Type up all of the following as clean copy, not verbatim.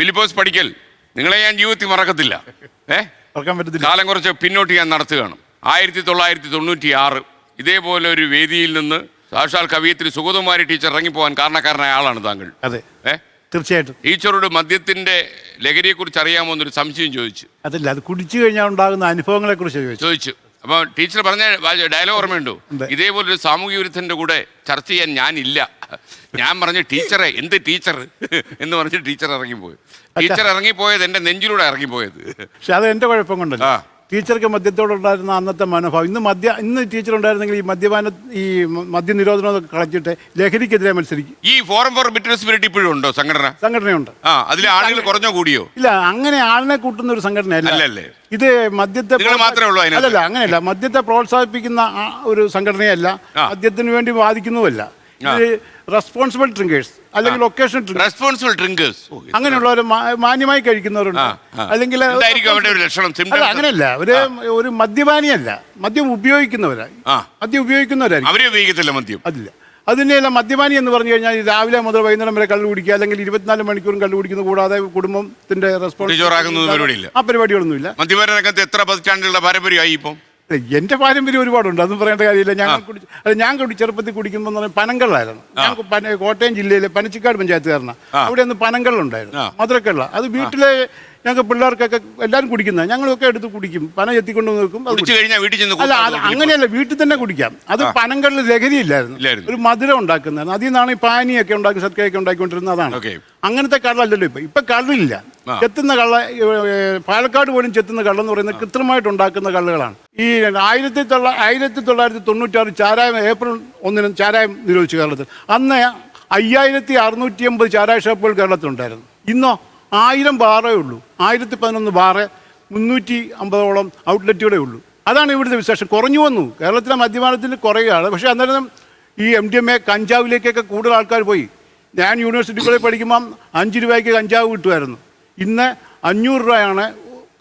ഫിലിപ്പോസ് പടിക്കൽ, നിങ്ങളെ ഞാൻ ജീവിതത്തിൽ മറക്കത്തില്ല. കാലം കുറച്ച് പിന്നോട്ട് ഞാൻ നടത്തുകയാണ്. 1996 ഇതേപോലെ ഒരു വേദിയിൽ നിന്ന് സാക്ഷാൽ കവിയത്രി സുഗതകുമാരി ടീച്ചർ ഇറങ്ങിപ്പോകാൻ കാരണക്കാരനായ ആളാണ് താങ്കൾ. അതെ, തീർച്ചയായിട്ടും. ടീച്ചറോട് മദ്യത്തിന്റെ ലഹരിയെ കുറിച്ച് അറിയാമോ എന്നൊരു സംശയം ചോദിച്ചു. അതല്ല, അത് കുടിച്ചു കഴിഞ്ഞാൽ ഉണ്ടാകുന്ന അനുഭവങ്ങളെ കുറിച്ച് ചോദിച്ചു. അപ്പൊ ടീച്ചർ പറഞ്ഞ ഡയലോഗ് ഓർമ്മയുണ്ടോ? ഇതേപോലൊരു സാമൂഹ്യ വിരുദ്ധന്റെ കൂടെ ചർച്ച ചെയ്യാൻ ഞാനില്ല. ഞാൻ പറഞ്ഞു ടീച്ചറെ, എന്ത് ടീച്ചർ എന്ന് പറഞ്ഞ് ടീച്ചർ ഇറങ്ങിപ്പോയി. ടീച്ചർ ഇറങ്ങിപ്പോയത് എന്റെ നെഞ്ചിലൂടെ ഇറങ്ങിപ്പോയത്. പക്ഷെ അത് എന്റെ കുഴപ്പം കൊണ്ടല്ല. ടീച്ചർക്ക് മദ്യത്തോടുണ്ടായിരുന്ന അന്നത്തെ മനോഭാവം ഇന്ന് ടീച്ചർ ഉണ്ടായിരുന്നെങ്കിൽ ഈ മദ്യനിരോധനം കളച്ചിട്ട് ലഹരിക്കെതിരെ മത്സരിക്കും. ഈ ഫോറം ഫോർ ബിറ്റർ സ്പിരിറ്റ് ഇപ്പോഴും ഉണ്ടോ? സംഘടനയുണ്ട്. അതിലെ ആളുകൾ കുറഞ്ഞോ കൂടിയോ? ഇല്ല, അങ്ങനെ ആളിനെ കൂട്ടുന്ന ഒരു സംഘടന അല്ലേ ഇത്. മദ്യത്തെ മാത്രമേ ഉള്ളൂ? അല്ലല്ല, അങ്ങനെയല്ല. മദ്യത്തെ പ്രോത്സാഹിപ്പിക്കുന്ന ഒരു സംഘടനയല്ല, മദ്യത്തിന് വേണ്ടി വാദിക്കുന്നുമല്ല. റെസ്പോൺസിബിൾ ഡ്രിങ്കേഴ്സ് അല്ലെങ്കിൽ ഒക്കേഷണൽ റെസ്പോൺസിബിൾ ഡ്രിങ്കേഴ്സ്, അങ്ങനെയുള്ളവർ മാന്യമായി കഴിക്കുന്നവരുണ്ട്. അല്ലെങ്കിൽ അങ്ങനെയല്ല, ഒരു മദ്യപാനിയല്ല, മദ്യം ഉപയോഗിക്കുന്നവരായിരിക്കും. അതില്ല, അതിനെയല്ല മദ്യപാനി എന്ന് പറഞ്ഞു കഴിഞ്ഞാൽ രാവിലെ മുതൽ വൈകുന്നേരം വരെ കള്ളു കുടിക്കുക, അല്ലെങ്കിൽ 24 മണിക്കൂറും കള്ളു കുടിക്കുന്നത് കൂടാതെ കുടുംബത്തിന്റെ റെസ്പോൺസിബിലിറ്റി ആ പരിപാടികളൊന്നുമില്ല. മദ്യപാന രംഗത്ത് എത്ര പതിറ്റാണ്ടുകളുടെ പാരമ്പര്യമായി? ഇപ്പം എന്റെ പാരമ്പര്യം ഒരുപാടുണ്ട്, അതൊന്നും പറയേണ്ട കാര്യമില്ല. ഞാൻ ചെറുപ്പത്തിൽ കുടിക്കുമ്പോൾ എന്ന് പറഞ്ഞാൽ പനങ്കള്ളായിരുന്നു. ഞാൻ കോട്ടയം ജില്ലയിലെ പനച്ചിക്കാട് പഞ്ചായത്തുകാരനാണ്. അവിടെ ഒന്ന് പനങ്കള്ളുണ്ടായിരുന്നു, മധുരക്കള്ള. അത് വീട്ടിലെ ഞങ്ങൾക്ക് പിള്ളേർക്കൊക്കെ എല്ലാവരും കുടിക്കുന്നത്, ഞങ്ങളൊക്കെ എടുത്ത് കുടിക്കും. പന ചെത്തിക്കൊണ്ട് വെക്കും. അല്ല, അങ്ങനെയല്ല, വീട്ടിൽ തന്നെ കുടിക്കാം. അത് പനങ്കള്ളിൽ ലഹരിയില്ലായിരുന്നു, ഒരു മധുരം ഉണ്ടാക്കുന്നതാണ്. അതിൽ നിന്നാണ് ഈ പാനിയൊക്കെ ഉണ്ടാക്കി സത്യൊക്കെ ഉണ്ടാക്കിക്കൊണ്ടിരുന്നത്. അതാണ്. അങ്ങനത്തെ കള്ളല്ലല്ലോ ഇപ്പൊ കള്ളില്ല. ചെത്തുന്ന കള്ള, പാലക്കാട് പോലും ചെത്തുന്ന കള്ളെന്ന് പറയുന്നത് കൃത്രിമമായിട്ട് ഉണ്ടാക്കുന്ന കള്ളുകളാണ്. ഈ 1996 ചാരായം ഏപ്രിൽ 1 ചാരായം നിരോധിച്ചു കേരളത്തിൽ. അന്ന് 5680 ചാരായ ഷോപ്പുകൾ കേരളത്തിലുണ്ടായിരുന്നു. ഇന്നോ 1000 ബാറേ ഉള്ളൂ. 1011 ബാറ്, 350ഓളം ഔട്ട്ലെറ്റുകളേ ഉള്ളൂ. അതാണ് ഇവിടുത്തെ വിശേഷം. കുറഞ്ഞു വന്നു. കേരളത്തിലെ മദ്യപാനത്തിന് കുറയുകയാണ്. പക്ഷേ അന്നേരം ഈ MDMA കഞ്ചാവിലേക്കൊക്കെ കൂടുതൽ ആൾക്കാർ പോയി. ഞാൻ യൂണിവേഴ്സിറ്റി കോളേജ് പഠിക്കുമ്പം 5 രൂപയ്ക്ക് കഞ്ചാവ് കിട്ടുമായിരുന്നു. ഇന്ന് 500 രൂപയാണ്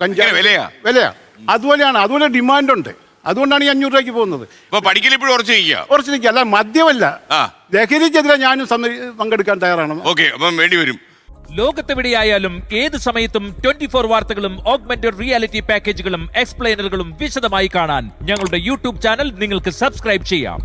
കഞ്ചാവ് വിലയാ. അതുപോലെ ഡിമാൻഡുണ്ട്. അതുകൊണ്ടാണ് ഈ 500 രൂപയ്ക്ക് പോകുന്നത്. ഉറച്ചു നിൽക്കുക. അല്ല, മദ്യമല്ല, ലഹരിക്കെതിരെ ഞാനും പങ്കെടുക്കാൻ തയ്യാറാണ്. വേണ്ടിവരും. ലോകത്തെവിടെയായാലും ഏത് സമയത്തും 24 വാർത്തകളും ഓഗ്മെന്റഡ് റിയാലിറ്റി പാക്കേജുകളും എക്സ്പ്ലെയിനറുകളും വിശദമായി കാണാൻ ഞങ്ങളുടെ യൂട്യൂബ് ചാനൽ നിങ്ങൾക്ക് സബ്സ്ക്രൈബ് ചെയ്യാം.